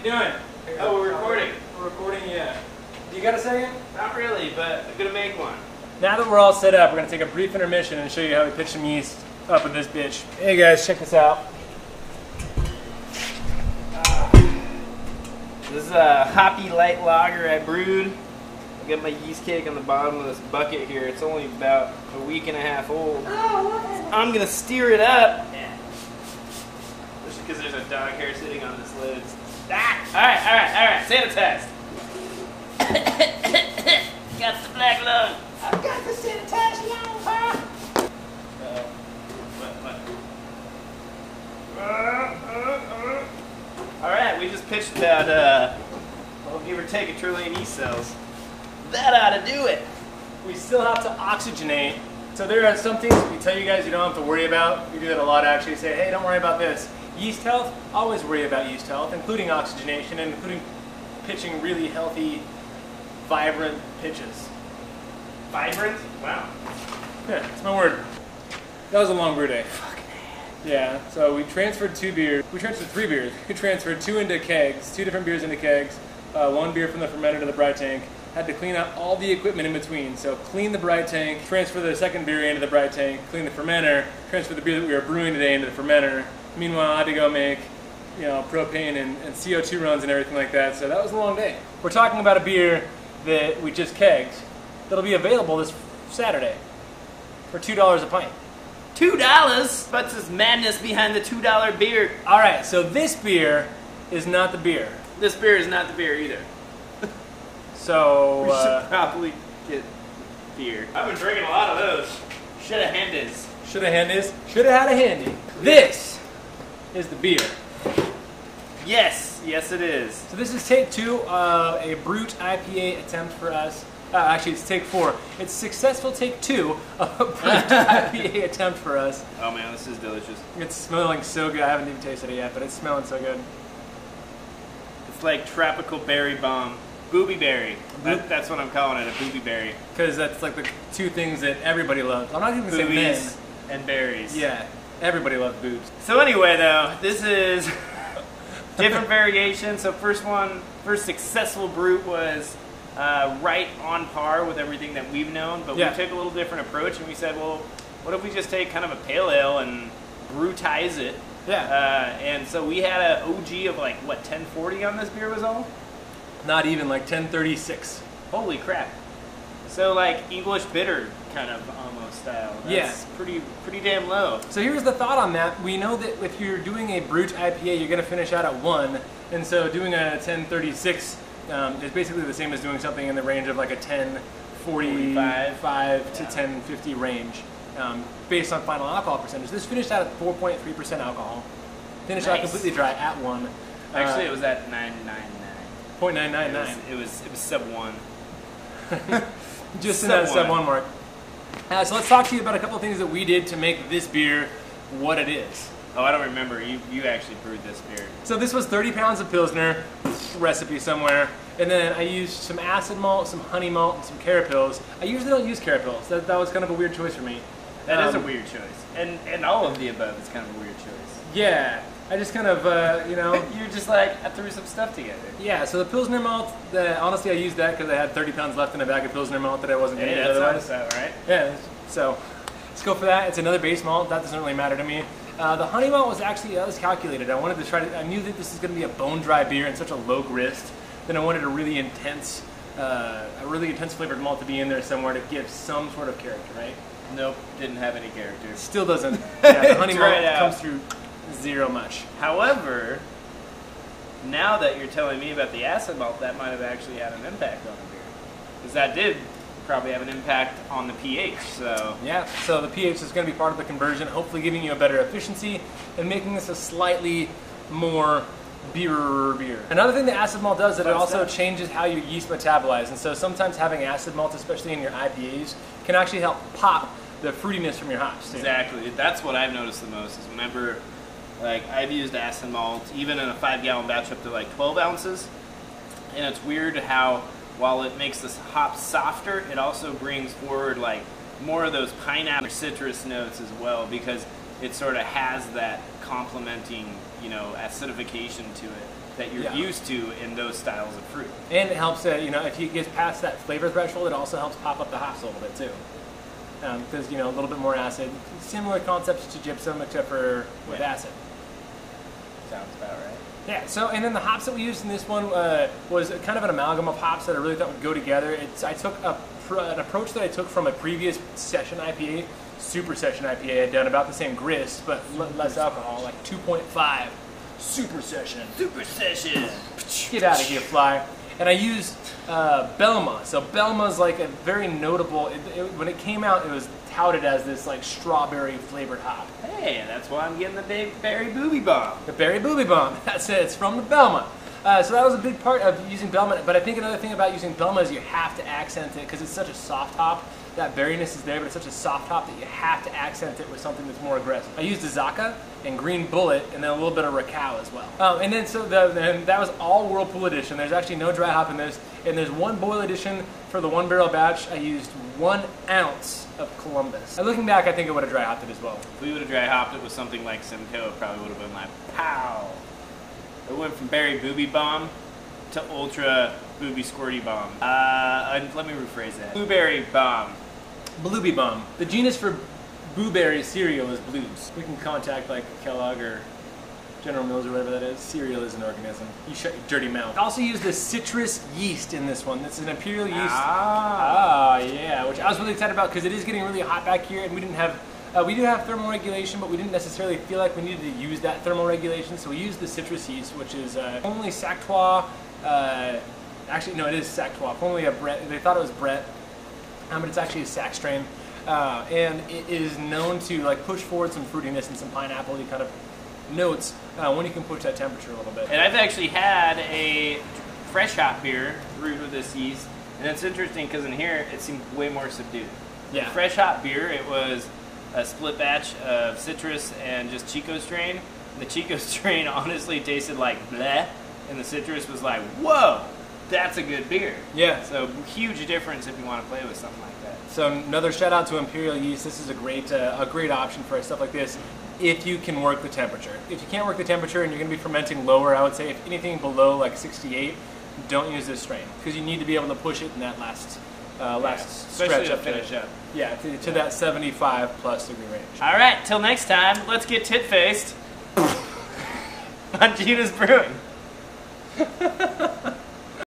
you doing? Oh, we're recording. We're recording, yeah. You got a second? Not really, but I'm gonna make one. Now that we're all set up, we're gonna take a brief intermission and show you how we pitch some yeast up in this bitch. Hey guys, check this out. This is a hoppy light lager I brewed. I got my yeast cake on the bottom of this bucket here. It's only about a week and a half old. I'm gonna steer it up. Yeah. Especially because there's a dog hair sitting on this lid. Alright. Sanitize. Got the black lung. I've got the sanitize lung, huh? Alright, we just pitched about, well, give or take a trillion yeast cells. That ought to do it. We still have to oxygenate. So there are some things we tell you guys you don't have to worry about. We do that a lot actually. Say, hey, don't worry about this. Yeast health, always worry about yeast health, including oxygenation and including pitching really healthy, vibrant pitches. Vibrant? Wow. Yeah, that's my word. That was a long brew day. Yeah, so we transferred 2 beers. We transferred 3 beers. We transferred 2 into kegs, 2 different beers into kegs, 1 beer from the fermenter to the bright tank. Had to clean out all the equipment in between. So clean the bright tank, transfer the second beer into the bright tank, clean the fermenter, transfer the beer that we were brewing today into the fermenter. Meanwhile, I had to go make, propane and CO2 runs and everything like that. So that was a long day. We're talking about a beer that we just kegged that'll be available this Saturday for $2 a pint. $2? What's this madness behind the $2 beer? All right, so this beer is not the beer. This beer is not the beer either. So we should probably get beer. I've been drinking a lot of those. Shoulda handis. Shoulda handis. Shoulda had a handy. This is the beer. Yes, it is. So this is take 2 of a Brut IPA attempt for us. Actually, it's take 4. It's successful take 2 of a Brut IPA attempt for us. Oh man, this is delicious. It's smelling so good. I haven't even tasted it yet, but it's smelling so good. It's like tropical berry bomb. Booby berry. That's what I'm calling it, a booby berry. Because that's like the 2 things that everybody loves. I'm not even saying men. Boobies and berries. Yeah, everybody loves boobs. So anyway, though, this is different variation. So first successful brute was right on par with everything that we've known, but we took a little different approach and we said, well, what if we just take kind of a pale ale and brutize it? Yeah. And so we had an OG of like, what, 1040 on this beer was all? Not even, like 1036. Holy crap. So like English bitter kind of almost style. That's pretty damn low. So here's the thought on that. We know that if you're doing a Brut IPA, you're going to finish out at 1. And so doing a 1036 is basically the same as doing something in the range of like a 1045 to 1050 range based on final alcohol percentage. This finished out at 4.3% alcohol. Finished out completely dry at 1. Actually, it was at 999. 0.999. It was sub 1. Just in that sub 1 mark. So let's talk to you about a couple of things that we did to make this beer what it is. Oh, I don't remember. You actually brewed this beer. So this was 30 pounds of Pilsner, recipe somewhere, and then I used some acid malt, some honey malt, and some carapils. I usually don't use carapils. That was kind of a weird choice for me. That is a weird choice. And all of the above is kind of a weird choice. Yeah. I just kind of, You're just like, I threw some stuff together. Yeah, so the Pilsner malt, honestly I used that because I had 30 pounds left in a bag of Pilsner malt that I wasn't going to use otherwise. That, right? Yeah, so let's go for that. It's another base malt. That doesn't really matter to me. The honey malt was actually, that was calculated. I wanted to try to, I knew that this is going to be a bone dry beer and such a low grist. Then I wanted a really intense flavored malt to be in there somewhere to give some sort of character, right? Nope, didn't have any character. Still doesn't. Yeah, the honey malt comes through zero much. However, now that you're telling me about the acid malt, that might have actually had an impact on the beer. Because that did probably have an impact on the pH, so... Yeah, so the pH is going to be part of the conversion, hopefully giving you a better efficiency and making this a slightly more beer. Another thing that acid malt does is that it also changes how your yeast metabolize, and so sometimes having acid malt, especially in your IPAs, can actually help pop the fruitiness from your hops. Exactly. That's what I've noticed the most, is whenever... Like, I've used acid malt, even in a 5-gallon batch up to like 12 ounces. And it's weird how, while it makes this hop softer, it also brings forward like more of those pineapple or citrus notes as well, because it sort of has that complementing, you know, acidification to it that you're Yeah. used to in those styles of fruit. And it helps, you know, if you get past that flavor threshold, it also helps pop up the hops a little bit too. Because, you know, a little bit more acid. Similar concepts to gypsum, except for with acid. Sounds about right. Yeah, so, and then the hops that we used in this one was kind of an amalgam of hops that I really thought would go together. I took an approach that I took from a previous Session IPA, Super Session IPA. I'd done about the same grist, but less alcohol, like 2.5. Super Session. Super Session! Get out of here, fly. And I used Belma. So Belma's like a very notable, when it came out, it was touted as this like strawberry flavored hop. Hey, that's why I'm getting the berry booby bomb. The berry booby bomb. That's it. It's from the Belma. So that was a big part of using Belma. But I think another thing about using Belma is you have to accent it because it's such a soft hop. That berryness is there, but it's such a soft hop that you have to accent it with something that's more aggressive. I used Azaka and Green Bullet, and then a little bit of Rakow as well. And then then that was all Whirlpool edition. There's actually no dry hop in this, and there's one boil edition for the 1 barrel batch. I used 1 ounce of Columbus. And looking back, I think I would have dry hopped it as well. If we would have dry hopped it with something like Simcoe, it probably would have been like, pow! It went from berry booby bomb to ultra booby squirty bomb. Let me rephrase that. Blueberry bomb. Blueberry bomb. The genus for blueberry cereal is blues. We can contact like Kellogg or General Mills or whatever that is. Cereal is an organism. You shut your dirty mouth. I also used the citrus yeast in this one. It's an imperial yeast. Yeah, which I was really excited about because it is getting really hot back here, and we didn't have. We do have thermal regulation, but we didn't necessarily feel like we needed to use that thermal regulation, so we used the citrus yeast, which is only Sactois. Actually, no, it is Sactois. Only a Brett. They thought it was Brett, but it's actually a Sac strain, and it is known to like push forward some fruitiness and some pineapple-y kind of notes when you can push that temperature a little bit. And I've actually had a fresh hop beer brewed with this yeast, and it's interesting because in here it seemed way more subdued. Yeah. Fresh hop beer, it was a split batch of citrus and just Chico strain. And the Chico strain honestly tasted like bleh, and the citrus was like, whoa, that's a good beer. Yeah. So huge difference if you want to play with something like that. So another shout out to Imperial Yeast. This is a great option for stuff like this if you can work the temperature. If you can't work the temperature and you're going to be fermenting lower, I would say if anything below like 68, don't use this strain because you need to be able to push it in that last especially stretch to up finish there. up. Yeah, to that 75 plus degree range. All right, till next time, let's get tit-faced on Genus Brewing.